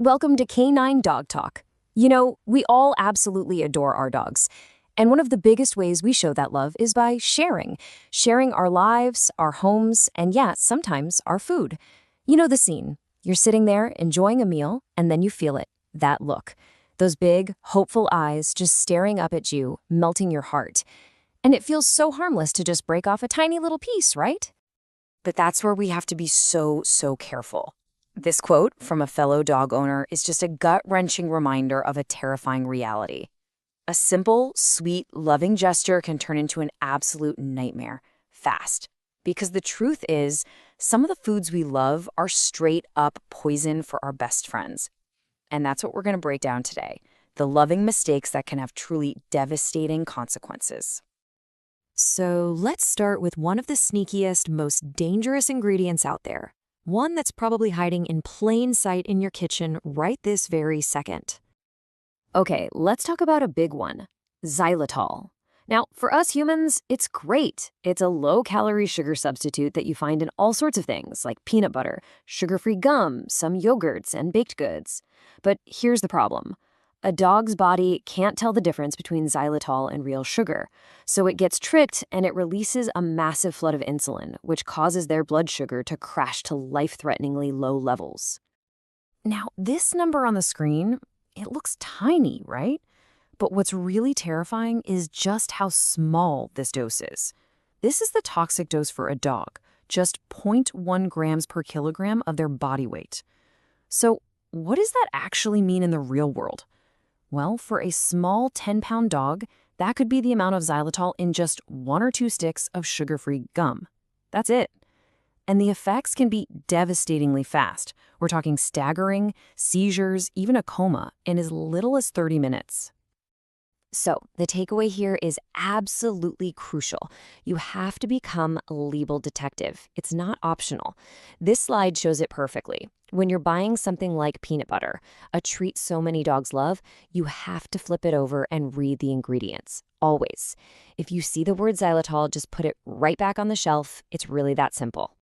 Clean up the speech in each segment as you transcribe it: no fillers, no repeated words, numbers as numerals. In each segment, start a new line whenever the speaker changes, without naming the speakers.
Welcome to Canine Dog Talk. You know, we all absolutely adore our dogs. And one of the biggest ways we show that love is by sharing our lives, our homes, and yeah, sometimes our food. You know the scene. You're sitting there enjoying a meal, and then you feel it, that look. Those big, hopeful eyes just staring up at you, melting your heart. And it feels so harmless to just break off a tiny little piece, right? But that's where we have to be so careful. This quote from a fellow dog owner is just a gut-wrenching reminder of a terrifying reality. A simple, sweet, loving gesture can turn into an absolute nightmare, fast. Because the truth is, some of the foods we love are straight up poison for our best friends. And that's what we're going to break down today, the loving mistakes that can have truly devastating consequences. So let's start with one of the sneakiest, most dangerous ingredients out there. One that's probably hiding in plain sight in your kitchen right this very second. Okay, let's talk about a big one, xylitol. Now, for us humans, it's great. It's a low-calorie sugar substitute that you find in all sorts of things, like peanut butter, sugar-free gum, some yogurts, and baked goods. But here's the problem. A dog's body can't tell the difference between xylitol and real sugar, so it gets tricked and it releases a massive flood of insulin, which causes their blood sugar to crash to life-threateningly low levels. Now, this number on the screen, it looks tiny, right? But what's really terrifying is just how small this dose is. This is the toxic dose for a dog, just 0.1 grams per kilogram of their body weight. So, what does that actually mean in the real world? Well, for a small 10-pound dog, that could be the amount of xylitol in just 1 or 2 sticks of sugar-free gum. That's it. And the effects can be devastatingly fast. We're talking staggering, seizures, even a coma, in as little as 30 minutes. So, the takeaway here is absolutely crucial. You have to become a label detective. It's not optional. This slide shows it perfectly. When you're buying something like peanut butter, a treat so many dogs love, you have to flip it over and read the ingredients. Always. If you see the word xylitol, just put it right back on the shelf. It's really that simple.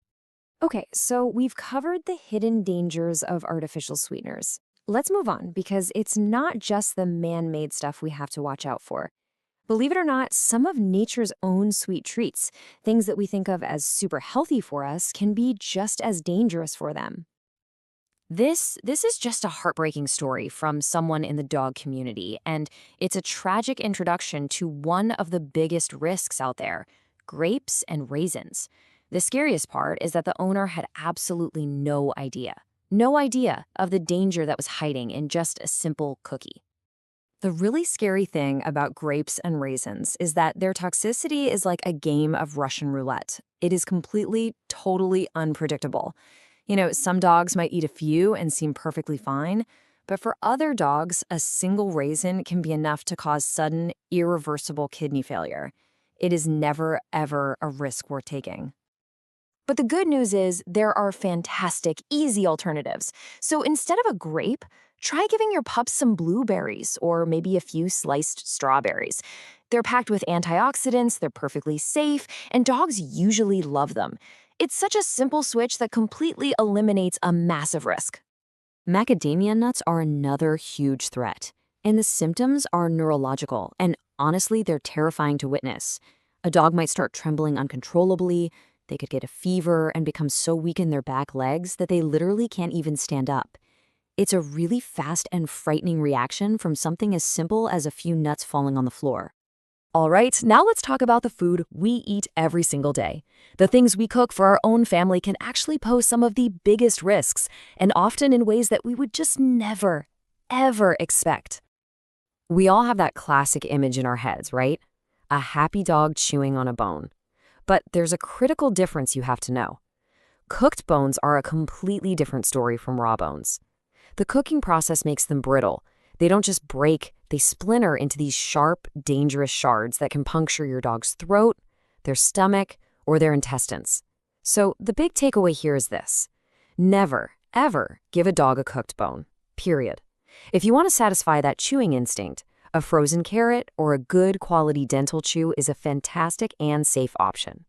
Okay, so we've covered the hidden dangers of artificial sweeteners. Let's move on, because it's not just the man-made stuff we have to watch out for. Believe it or not, some of nature's own sweet treats, things that we think of as super healthy for us, can be just as dangerous for them. This is just a heartbreaking story from someone in the dog community, and it's a tragic introduction to one of the biggest risks out there, grapes and raisins. The scariest part is that the owner had absolutely no idea of the danger that was hiding in just a simple cookie. The really scary thing about grapes and raisins is that their toxicity is like a game of Russian roulette. It is completely, totally unpredictable. You know, some dogs might eat a few and seem perfectly fine, but for other dogs, a single raisin can be enough to cause sudden, irreversible kidney failure. It is never, ever a risk worth taking. But the good news is there are fantastic, easy alternatives. So instead of a grape, try giving your pups some blueberries or maybe a few sliced strawberries. They're packed with antioxidants, they're perfectly safe, and dogs usually love them. It's such a simple switch that completely eliminates a massive risk. Macadamia nuts are another huge threat, and the symptoms are neurological, and honestly, they're terrifying to witness. A dog might start trembling uncontrollably. They could get a fever and become so weak in their back legs that they literally can't even stand up. It's a really fast and frightening reaction from something as simple as a few nuts falling on the floor. All right, now let's talk about the food we eat every single day. The things we cook for our own family can actually pose some of the biggest risks, and often in ways that we would just never, ever expect. We all have that classic image in our heads, right? A happy dog chewing on a bone. But there's a critical difference you have to know. Cooked bones are a completely different story from raw bones. The cooking process makes them brittle. They don't just break, they splinter into these sharp, dangerous shards that can puncture your dog's throat, their stomach, or their intestines. So the big takeaway here is this. Never, ever give a dog a cooked bone, period. If you want to satisfy that chewing instinct, a frozen carrot or a good quality dental chew is a fantastic and safe option.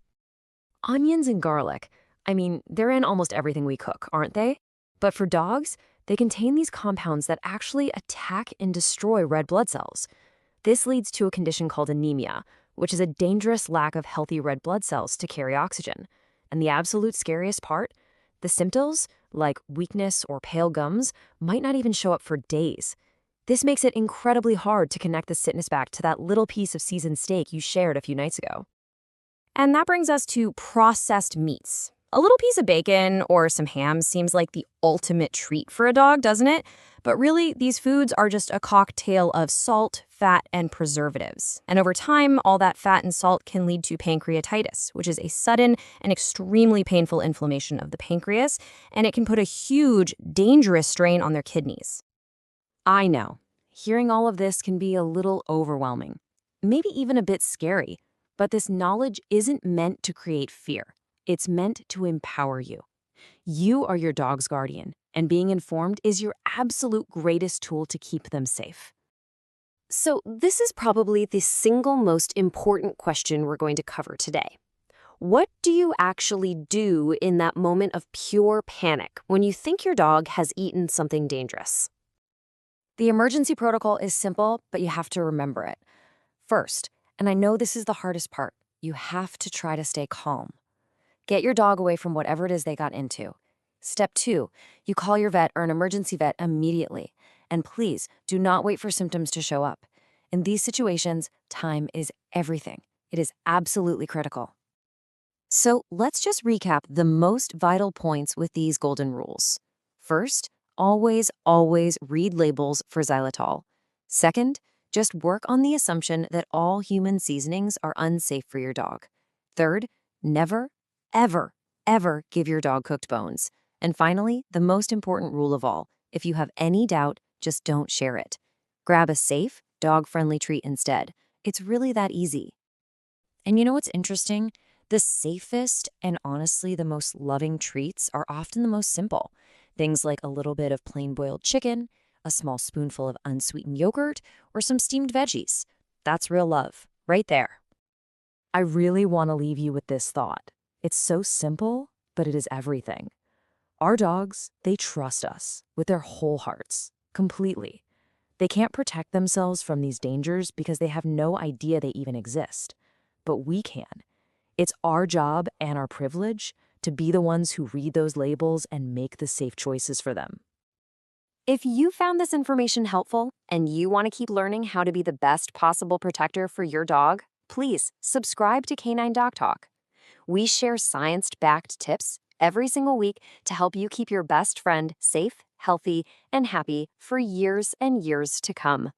Onions and garlic, I mean, they're in almost everything we cook, aren't they? But for dogs, They contain these compounds that actually attack and destroy red blood cells. This leads to a condition called anemia, which is a dangerous lack of healthy red blood cells to carry oxygen. And the absolute scariest part? The symptoms, like weakness or pale gums, might not even show up for days. This makes it incredibly hard to connect the sickness back to that little piece of seasoned steak you shared a few nights ago. And that brings us to processed meats. A little piece of bacon or some ham seems like the ultimate treat for a dog, doesn't it? But really, these foods are just a cocktail of salt, fat, and preservatives. And over time, all that fat and salt can lead to pancreatitis, which is a sudden and extremely painful inflammation of the pancreas, and it can put a huge, dangerous strain on their kidneys. I know, hearing all of this can be a little overwhelming, maybe even a bit scary, but this knowledge isn't meant to create fear. It's meant to empower you. You are your dog's guardian, and being informed is your absolute greatest tool to keep them safe. So this is probably the single most important question we're going to cover today. What do you actually do in that moment of pure panic when you think your dog has eaten something dangerous? The emergency protocol is simple, but you have to remember it. First, and I know this is the hardest part, you have to try to stay calm. Get your dog away from whatever it is they got into. Step 2, you call your vet or an emergency vet immediately. And please, do not wait for symptoms to show up. In these situations, time is everything. It is absolutely critical. So let's just recap the most vital points with these golden rules. First, always read labels for xylitol. Second, just work on the assumption that all human seasonings are unsafe for your dog. Third, never, ever give your dog cooked bones. And finally, the most important rule of all, if you have any doubt, just don't share it. Grab a safe, dog-friendly treat instead. It's really that easy. And you know what's interesting? The safest and honestly the most loving treats are often the most simple. Things like a little bit of plain boiled chicken, a small spoonful of unsweetened yogurt, or some steamed veggies. That's real love, right there. I really want to leave you with this thought. It's so simple, but it is everything. Our dogs, they trust us with their whole hearts, completely. They can't protect themselves from these dangers because they have no idea they even exist. But we can. It's our job and our privilege to be the ones who read those labels and make the safe choices for them. If you found this information helpful and you want to keep learning how to be the best possible protector for your dog, please subscribe to Canine Doc Talk. We share science-backed tips every single week to help you keep your best friend safe, healthy, and happy for years and years to come.